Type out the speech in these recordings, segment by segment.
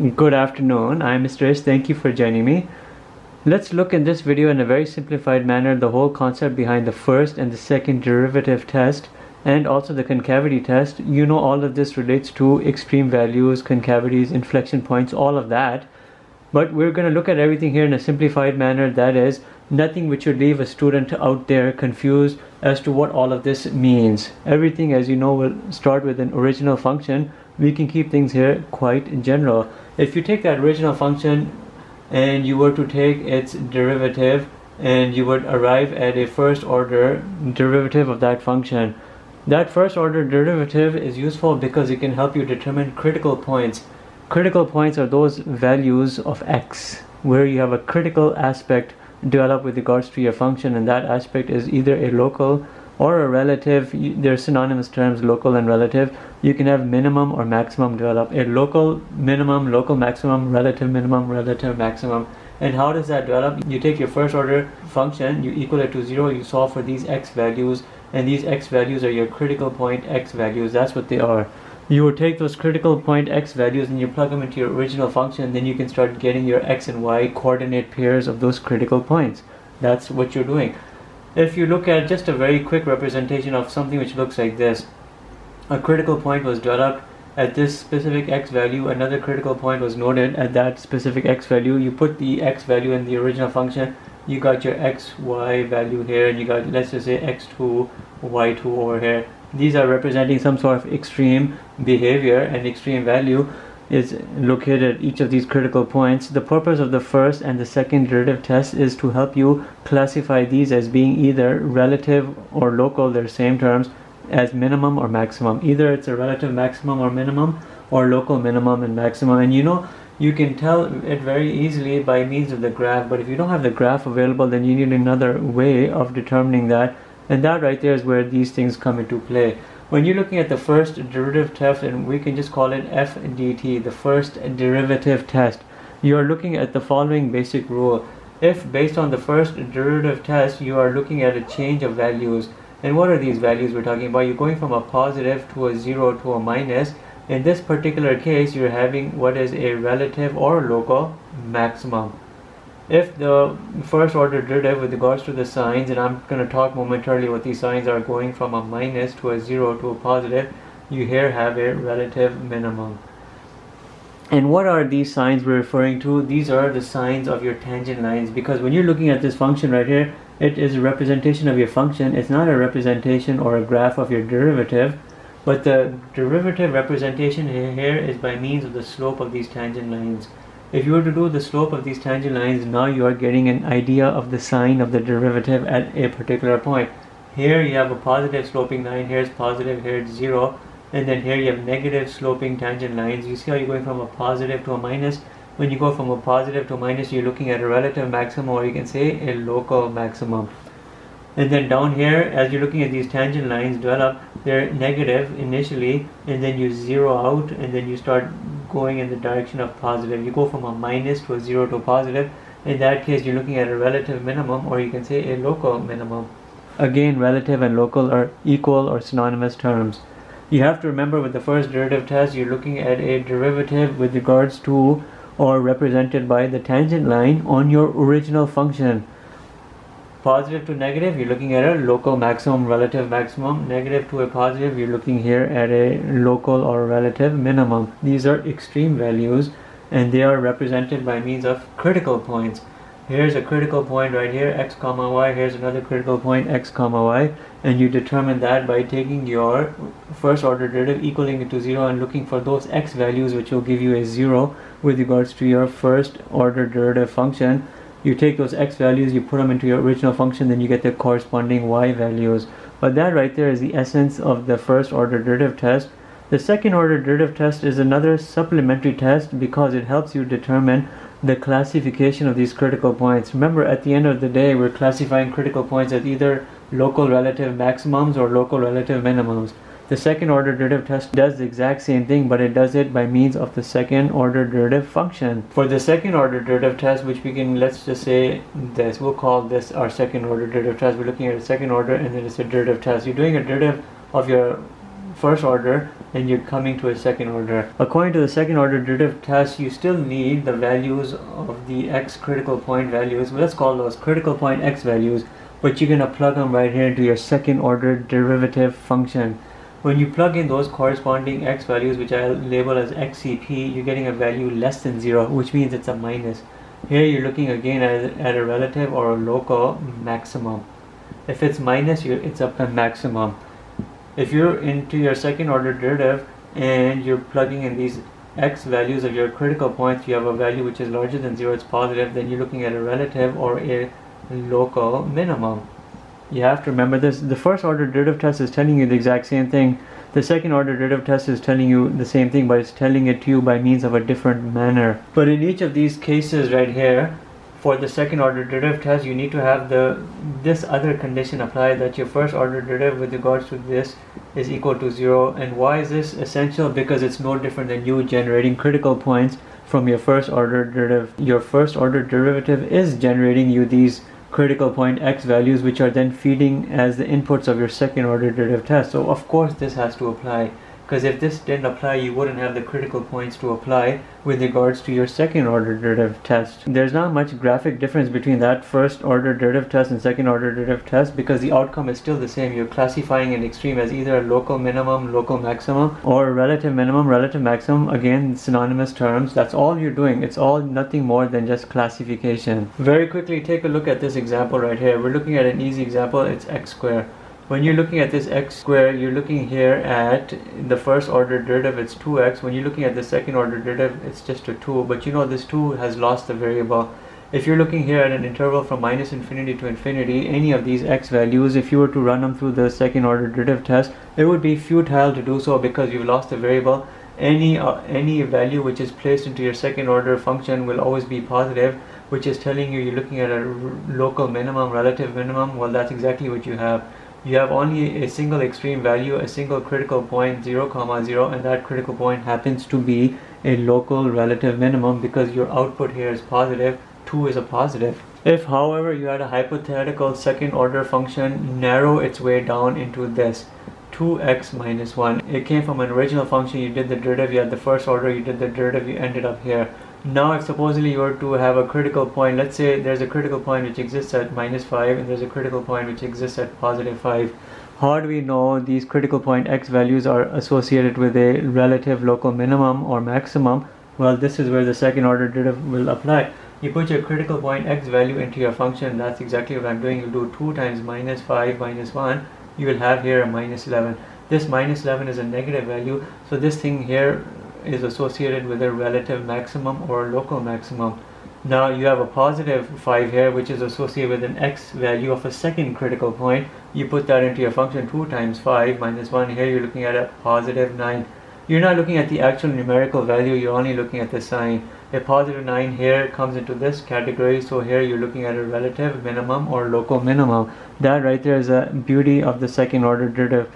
Good afternoon, I'm Mr. Ish. Thank you for joining me. Let's look in this video in a very simplified manner the whole concept behind the first and the second derivative test and also the concavity test. You know all of this relates to extreme values, concavities, inflection points, all of that. But we're going to look at everything here in a simplified manner, that is, nothing which would leave a student out there confused as to what all of this means. Everything, as you know, will start with an original function. We can keep things here quite general. If you take that original function and you were to take its derivative and you would arrive at a first order derivative of that function. That first order derivative is useful because it can help you determine critical points. Critical points are those values of x where you have a critical aspect developed with regards to your function, and that aspect is either a local or a relative. They're synonymous terms, local and relative. You can have minimum or maximum develop. A local minimum, local maximum, relative minimum, relative maximum. And how does that develop? You take your first order function, you equal it to 0, you solve for these x values, and these x values are your critical point x values. That's what they are. You would take those critical point x values and you plug them into your original function, then you can start getting your x and y coordinate pairs of those critical points. That's what you're doing. If you look at just a very quick representation of something which looks like this, a critical point was developed at this specific x value, another critical point was noted at that specific x value. You put the x value in the original function, you got your x, y value here, and you got, let's just say, x2, y2 over here. These are representing some sort of extreme behavior, and extreme value is located at each of these critical points. The purpose of the first and the second derivative test is to help you classify these as being either relative or local, they're same terms, as minimum or maximum. Either it's a relative maximum or minimum, or local minimum and maximum. And you know, you can tell it very easily by means of the graph, but if you don't have the graph available, then you need another way of determining that. And that right there is where these things come into play. When you're looking at the first derivative test, and we can just call it f dt, the first derivative test, you are looking at the following basic rule. If based on the first derivative test you are looking at a change of values, and what are these values we're talking about? You're going from a positive to a 0 to a minus. In this particular case, you're having what is a relative or local maximum. If the first order derivative with regards to the signs, and I'm going to talk momentarily what these signs are, going from a minus to a 0 to a positive, you here have a relative minimum. And what are these signs we're referring to? These are the signs of your tangent lines, because when you're looking at this function right here, it is a representation of your function. It's not a representation or a graph of your derivative, but the derivative representation here is by means of the slope of these tangent lines. If you were to do the slope of these tangent lines, now you are getting an idea of the sign of the derivative at a particular point. Here you have a positive sloping line, here it's positive, here it's 0, and then here you have negative sloping tangent lines. You see how you're going from a positive to a minus? When you go from a positive to a minus, you're looking at a relative maximum, or you can say a local maximum. And then down here, as you're looking at these tangent lines develop, they're negative initially, and then you zero out, and then you start going in the direction of positive. You go from a minus to a 0 to a positive. In that case, you're looking at a relative minimum, or you can say a local minimum. Again, relative and local are equal or synonymous terms. You have to remember with the first derivative test, you're looking at a derivative with regards to or represented by the tangent line on your original function. Positive to negative, you're looking at a local maximum, relative maximum. Negative to a positive, you're looking here at a local or relative minimum. These are extreme values, and they are represented by means of critical points. Here's a critical point right here, x comma y. Here's another critical point, x comma y. And you determine that by taking your first order derivative, equaling it to 0, and looking for those x values which will give you a 0 with regards to your first order derivative function. You take those x values, you put them into your original function, then you get the corresponding y values. But that right there is the essence of the first order derivative test. The second order derivative test is another supplementary test because it helps you determine the classification of these critical points. Remember, at the end of the day, we're classifying critical points as either local relative maximums or local relative minimums. The second order derivative test does the exact same thing, but it does it by means of the second order derivative function. For the second order derivative test, which we can, let's just say this, we'll call this our second order derivative test. We're looking at a second order, and then it's a derivative test. You're doing a derivative of your first order and you're coming to a second order. According to the second order derivative test, you still need the values of the x critical point values. Let's call those critical point x values, but you're going to plug them right here into your second order derivative function. When you plug in those corresponding x values, which I label as xcp, you're getting a value less than 0, which means it's a minus. Here you're looking again at a relative or a local maximum. If it's minus, it's a maximum. If you're into your second order derivative and you're plugging in these x values of your critical points, you have a value which is larger than 0, it's positive, then you're looking at a relative or a local minimum. You have to remember this. The first order derivative test is telling you the exact same thing. The second order derivative test is telling you the same thing, but it's telling it to you by means of a different manner. But in each of these cases right here, for the second order derivative test, you need to have this other condition applied, that your first order derivative with regards to this is equal to 0. And why is this essential? Because it's no different than you generating critical points from your first order derivative. Your first order derivative is generating you these critical point x values, which are then feeding as the inputs of your second order derivative test. So of course this has to apply, because if this didn't apply, you wouldn't have the critical points to apply with regards to your second order derivative test. There's not much graphic difference between that first order derivative test and second order derivative test, because the outcome is still the same. You're classifying an extreme as either a local minimum, local maximum, or a relative minimum, relative maximum. Again, synonymous terms. That's all you're doing. It's all nothing more than just classification. Very quickly, take a look at this example right here. We're looking at an easy example. It's x squared. When you're looking at this x squared, you're looking here at the first order derivative, it's 2x. When you're looking at the second order derivative, it's just a 2. But you know this 2 has lost the variable. If you're looking here at an interval from minus infinity to infinity, any of these x values, if you were to run them through the second order derivative test, it would be futile to do so because you've lost the variable. Any value which is placed into your second order function will always be positive, which is telling you you're looking at a local minimum, relative minimum. Well, that's exactly what you have. You have only a single extreme value, a single critical point, 0, 0, and that critical point happens to be a local relative minimum because your output here is positive. 2 is a positive. If, however, you had a hypothetical second order function narrow its way down into this 2x minus 1, it came from an original function, you did the derivative, you had the first order, you did the derivative, you ended up here. Now if supposedly you were to have a critical point, let's say there's a critical point which exists at minus 5 and there's a critical point which exists at positive 5. How do we know these critical point x values are associated with a relative local minimum or maximum? Well, this is where the second order derivative will apply. You put your critical point x value into your function. That's exactly what I'm doing. You do 2 times minus 5 minus 1. You will have here a minus 11. This minus 11 is a negative value, so this thing here is associated with a relative maximum or a local maximum. Now you have a positive 5 here, which is associated with an x value of a second critical point. You put that into your function. 2 times 5 minus 1. Here you're looking at a positive 9. You're not looking at the actual numerical value, you're only looking at the sign. A positive 9 here comes into this category, so here you're looking at a relative minimum or local minimum. That right there is a beauty of the second order derivative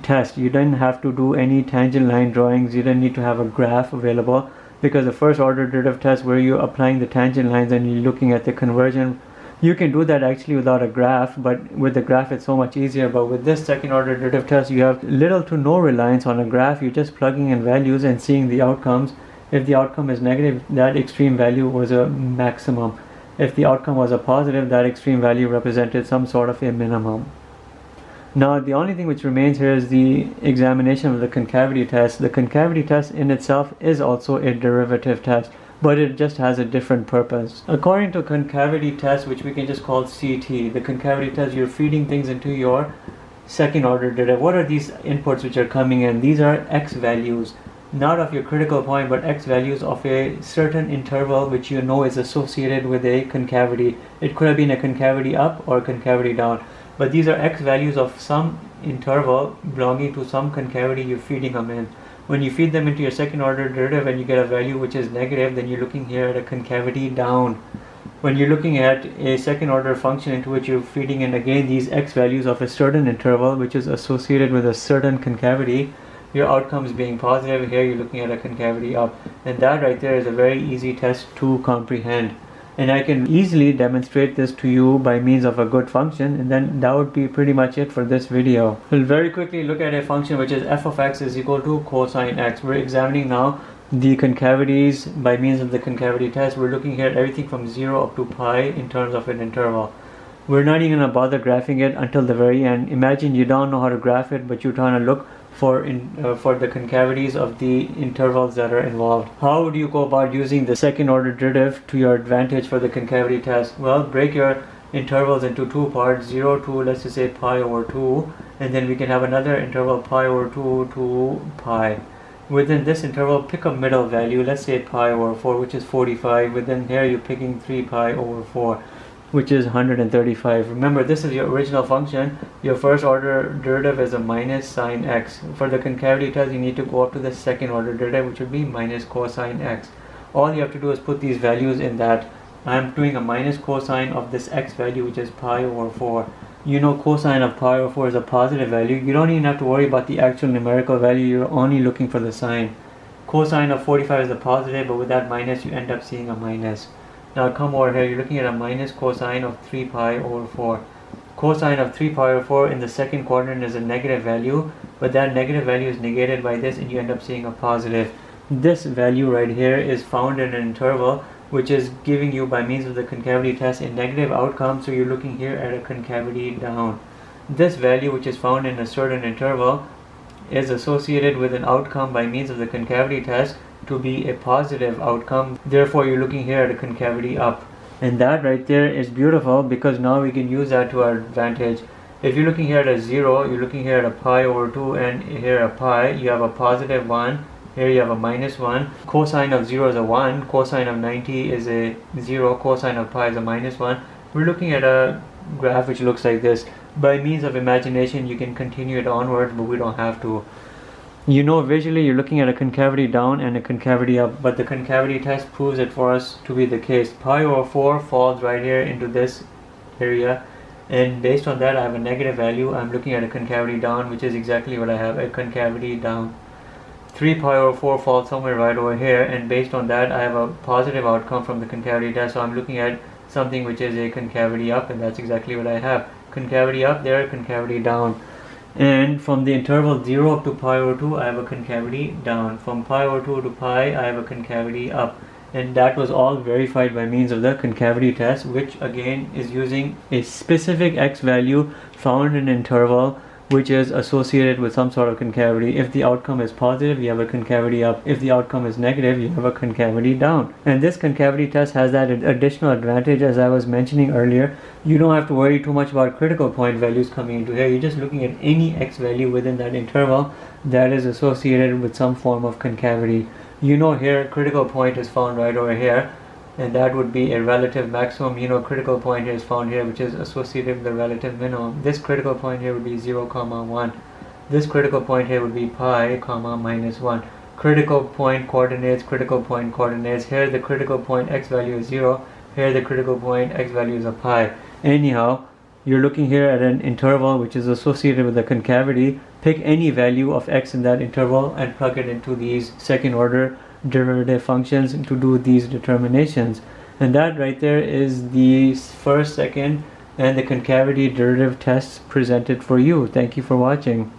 test. You didn't have to do any tangent line drawings, you didn't need to have a graph available, because the first order derivative test where you're applying the tangent lines and you're looking at the conversion, you can do that actually without a graph, but with the graph it's so much easier. But with this second order derivative test, you have little to no reliance on a graph. You're just plugging in values and seeing the outcomes. If the outcome is negative, that extreme value was a maximum. If the outcome was a positive, that extreme value represented some sort of a minimum. Now the only thing which remains here is the examination of the concavity test. The concavity test in itself is also a derivative test, but it just has a different purpose. According to concavity test, which we can just call CT, the concavity test, you're feeding things into your second order derivative. What are these inputs which are coming in? These are x values, not of your critical point, but x values of a certain interval which you know is associated with a concavity. It could have been a concavity up or a concavity down, but these are x values of some interval belonging to some concavity you're feeding them in. When you feed them into your second order derivative and you get a value which is negative, then you're looking here at a concavity down. When you're looking at a second order function into which you're feeding in again these x values of a certain interval which is associated with a certain concavity, your outcome is being positive. Here you're looking at a concavity up, and that right there is a very easy test to comprehend. And I can easily demonstrate this to you by means of a good function, and then that would be pretty much it for this video. We'll very quickly look at a function which is f of x is equal to cosine x. We're examining now the concavities by means of the concavity test. We're looking here at everything from 0 up to pi in terms of an interval. We're not even going to bother graphing it until the very end. Imagine you don't know how to graph it, but you're trying to look for the concavities of the intervals that are involved. How would you go about using the second order derivative to your advantage for the concavity test? Well, break your intervals into two parts, 0 to, let's just say, pi over 2, and then we can have another interval pi over 2 to pi. Within this interval, pick a middle value, let's say pi over 4, which is 45. Within here, you're picking 3 pi over 4, which is 135. Remember, this is your original function. Your first order derivative is a minus sine x. For the concavity test, you need to go up to the second order derivative, which would be minus cosine x. All you have to do is put these values in that. I'm doing a minus cosine of this x value, which is pi over 4. You know cosine of pi over 4 is a positive value. You don't even have to worry about the actual numerical value. You're only looking for the sign. Cosine of 45 is a positive, but with that minus, you end up seeing a minus. Now come over here, you're looking at a minus cosine of 3 pi over 4. Cosine of 3 pi over 4 in the second quadrant is a negative value, but that negative value is negated by this and you end up seeing a positive. This value right here is found in an interval which is giving you, by means of the concavity test, a negative outcome, so you're looking here at a concavity down. This value, which is found in a certain interval, is associated with an outcome by means of the concavity test to be a positive outcome. Therefore, you're looking here at a concavity up. And that right there is beautiful, because now we can use that to our advantage. If you're looking here at a 0, you're looking here at a pi over 2, and here a pi, you have a positive 1, here you have a minus 1. Cosine of 0 is a 1, cosine of 90 is a 0, cosine of pi is a minus 1. We're looking at a graph which looks like this. By means of imagination, you can continue it onwards, but we don't have to. You know, visually you're looking at a concavity down and a concavity up, but the concavity test proves it for us to be the case. Pi over 4 falls right here into this area, and based on that I have a negative value. I'm looking at a concavity down, which is exactly what I have, a concavity down. 3 pi over 4 falls somewhere right over here, and based on that I have a positive outcome from the concavity test, so I'm looking at something which is a concavity up, and that's exactly what I have. Concavity up there, concavity down. And from the interval 0 up to pi over 2, I have a concavity down. From pi over 2 to pi, I have a concavity up. And that was all verified by means of the concavity test, which again is using a specific x value found in an interval which is associated with some sort of concavity. If the outcome is positive, you have a concavity up. If the outcome is negative, you have a concavity down. And this concavity test has that additional advantage, as I was mentioning earlier. You don't have to worry too much about critical point values coming into here. You're just looking at any x value within that interval that is associated with some form of concavity. You know here critical point is found right over here, and that would be a relative maximum. You know, critical point here is found here, which is associated with the relative minimum. This critical point here would be 0, 1. This critical point here would be pi, minus 1. Critical point coordinates, Here the critical point x value is 0. Here the critical point x value is a pi. Anyhow, you're looking here at an interval which is associated with a concavity. Pick any value of x in that interval and plug it into these second order derivative functions to do these determinations. And that right there is the first, second, and the concavity derivative tests presented for you. Thank you for watching.